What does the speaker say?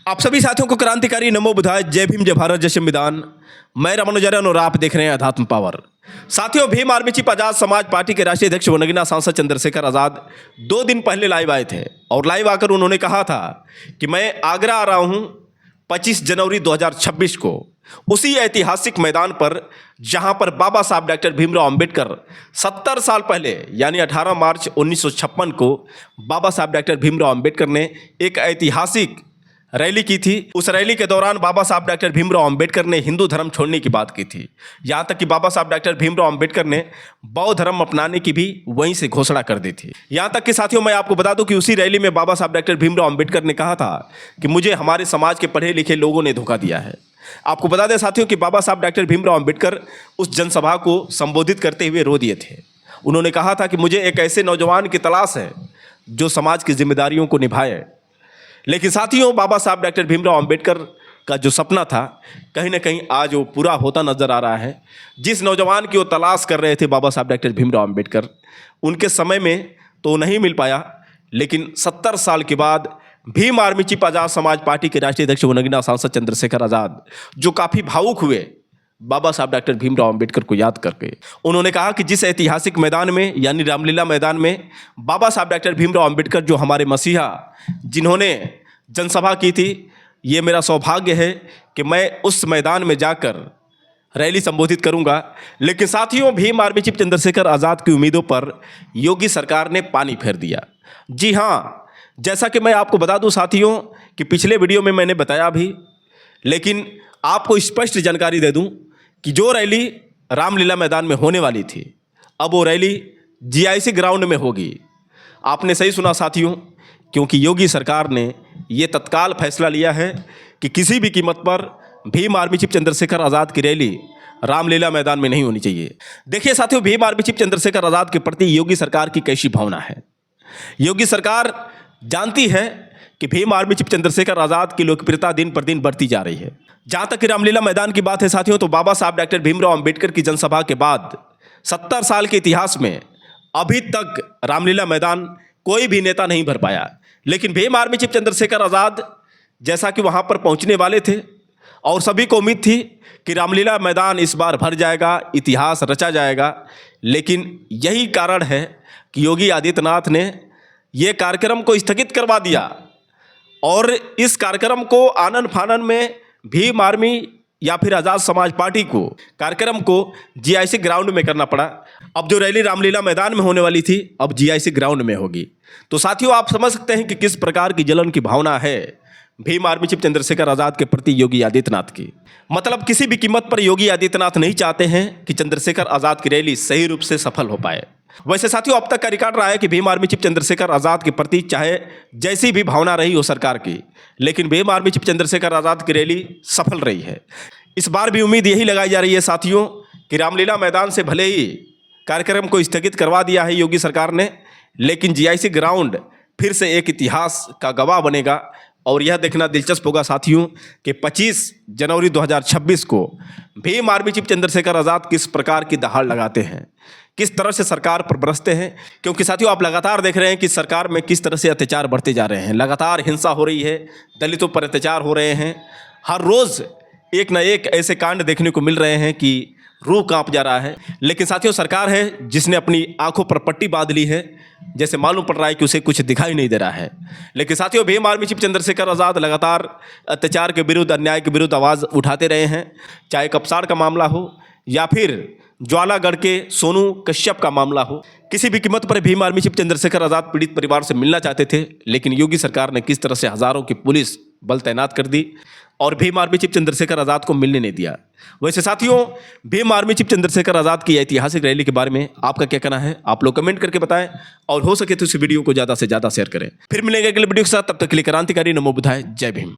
आप सभी साथियों को क्रांतिकारी नमो बुधाय, जय भीम, जय भारत, जय संविधान। मैं रमनुजरन और आप देख रहे हैं अध्यात्म पावर। साथियों, Bhim army chief Azad Samaj party के राष्ट्रीय अध्यक्ष व नगीना सांसद चंद्रशेखर आजाद 2 दिन पहले लाइव आए थे और लाइव आकर उन्होंने कहा था कि मैं आगरा आ रहा हूं 25 जनवरी 2026 को, उसी ऐतिहासिक मैदान पर जहां पर बाबा साहब डॉक्टर भीमराव अंबेडकर 70 साल पहले यानी 18 मार्च 1956 को बाबा साहब डॉक्टर भीमराव अंबेडकर ने एक ऐतिहासिक रैली की थी। उस रैली के दौरान बाबा साहब डॉक्टर भीमराव अंबेडकर ने हिंदू धर्म छोड़ने की बात की थी। यहाँ तक कि बाबा साहब डॉक्टर भीमराव अंबेडकर ने बौद्ध धर्म अपनाने की भी वहीं से घोषणा कर दी थी। यहाँ तक कि साथियों, मैं आपको बता दूं कि उसी रैली में बाबा साहब डॉक्टर भीमराव अंबेडकर ने कहा था कि मुझे हमारे समाज के पढ़े लिखे लोगों ने धोखा दिया है। आपको बता दें साथियों कि बाबा साहब डॉक्टर भीमराव अंबेडकर उस जनसभा को संबोधित करते हुए रो दिए थे। उन्होंने कहा था कि मुझे एक ऐसे नौजवान की तलाश है जो समाज की जिम्मेदारियों को निभाए। लेकिन साथियों, बाबा साहब डॉक्टर भीमराव अंबेडकर का जो सपना था कहीं ना कहीं आज वो पूरा होता नजर आ रहा है। जिस नौजवान की वो तलाश कर रहे थे बाबा साहब डॉक्टर भीमराव अंबेडकर, उनके समय में तो नहीं मिल पाया, लेकिन 70 साल के बाद Bhim army chief Azad Samaj party के राष्ट्रीय अध्यक्ष व नगीना सांसद चंद्रशेखर आजाद जो काफ़ी भावुक हुए बाबा साहब डॉक्टर भीमराव अंबेडकर को याद करके, उन्होंने कहा कि जिस ऐतिहासिक मैदान में यानी रामलीला मैदान में बाबा साहब डॉक्टर भीमराव अंबेडकर जो हमारे मसीहा जिन्होंने जनसभा की थी, ये मेरा सौभाग्य है कि मैं उस मैदान में जाकर रैली संबोधित करूंगा। लेकिन साथियों, भीम आर्मी चीफ चंद्रशेखर आज़ाद की उम्मीदों पर योगी सरकार ने पानी फेर दिया। जी हाँ, जैसा कि मैं आपको बता दूं साथियों कि पिछले वीडियो में मैंने बताया भी, लेकिन आपको स्पष्ट जानकारी दे दूं कि जो रैली रामलीला मैदान में होने वाली थी, अब वो रैली जीआईसी ग्राउंड में होगी। आपने सही सुना साथियों, क्योंकि योगी सरकार ने ये तत्काल फैसला लिया है कि किसी भी कीमत पर भीम आर्मी चीफ चंद्रशेखर आज़ाद की रैली रामलीला मैदान में नहीं होनी चाहिए। देखिए साथियों, भीम आर्मी चीफ चंद्रशेखर आज़ाद के प्रति योगी सरकार की कैसी भावना है। योगी सरकार जानती है कि भीम आर्मी चीफ चंद्रशेखर आज़ाद की लोकप्रियता दिन पर दिन बढ़ती जा रही है। जहाँ तक कि रामलीला मैदान की बात है साथियों, तो बाबा साहब डॉक्टर भीमराव अंबेडकर की जनसभा के बाद 70 साल के इतिहास में अभी तक रामलीला मैदान कोई भी नेता नहीं भर पाया। लेकिन भीम आर्मी चीफ चंद्रशेखर आज़ाद जैसा कि वहाँ पर पहुँचने वाले थे और सभी को उम्मीद थी कि रामलीला मैदान इस बार भर जाएगा, इतिहास रचा जाएगा। लेकिन यही कारण है कि योगी आदित्यनाथ ने ये कार्यक्रम को स्थगित करवा दिया और इस कार्यक्रम को आनन फानन में भीम आर्मी या फिर आज़ाद समाज पार्टी को कार्यक्रम को जीआईसी ग्राउंड में करना पड़ा। अब जो रैली रामलीला मैदान में होने वाली थी, अब जीआईसी ग्राउंड में होगी। तो साथियों, आप समझ सकते हैं कि किस प्रकार की जलन की भावना है भीम आर्मी चीफ चंद्रशेखर आज़ाद के प्रति योगी आदित्यनाथ की। मतलब किसी भी कीमत पर योगी आदित्यनाथ नहीं चाहते हैं कि चंद्रशेखर आज़ाद की रैली सही रूप से सफल हो पाए। वैसे साथियों, अब तक का रिकॉर्ड रहा है कि भीम आर्मी चीफ चंद्रशेखर आज़ाद के प्रति चाहे जैसी भी भावना रही हो सरकार की, लेकिन भीम आर्मी चीफ चंद्रशेखर आज़ाद की रैली सफल रही है। इस बार भी उम्मीद यही लगाई जा रही है साथियों कि रामलीला मैदान से भले ही कार्यक्रम को स्थगित करवा दिया है योगी सरकार ने, लेकिन जीआईसी ग्राउंड फिर से एक इतिहास का गवाह बनेगा। और यह देखना दिलचस्प होगा साथियों कि 25 जनवरी 2026 को भीम आर्मी चीफ चंद्रशेखर आज़ाद किस प्रकार की दहाड़ लगाते हैं, किस तरह से सरकार पर बरसते हैं। क्योंकि साथियों, आप लगातार देख रहे हैं कि सरकार में किस तरह से अत्याचार बढ़ते जा रहे हैं। लगातार हिंसा हो रही है, दलितों पर अत्याचार हो रहे हैं। हर रोज़ एक न एक ऐसे कांड देखने को मिल रहे हैं कि रूह कांप जा रहा है। लेकिन साथियों, सरकार है जिसने अपनी आंखों पर पट्टी बांध ली है, जैसे मालूम पड़ रहा है कि उसे कुछ दिखाई नहीं दे रहा है। लेकिन साथियों, भीम आर्मी चीफ चंद्रशेखर आज़ाद लगातार अत्याचार के विरुद्ध, अन्याय के विरुद्ध आवाज़ उठाते रहे हैं। चाहे कपसार का मामला हो या फिर ज्वालागढ़ के सोनू कश्यप का मामला हो, किसी भी कीमत पर भीम आर्मी चीफ चंद्रशेखर आज़ाद पीड़ित परिवार से मिलना चाहते थे। लेकिन योगी सरकार ने किस तरह से हज़ारों की पुलिस बल तैनात कर दी और भीम आर्मी चीफ चंद्रशेखर आज़ाद को मिलने नहीं दिया। वैसे साथियों, भीम आर्मी चीफ चंद्रशेखर आज़ाद की ऐतिहासिक रैली के बारे में आपका क्या कहना है, आप लोग कमेंट करके बताएं और हो सके तो इस वीडियो को ज़्यादा से ज़्यादा शेयर करें। फिर मिलेंगे अगले वीडियो के साथ, तब तक के लिए क्रांतिकारी नमो बुधाय, जय भीम।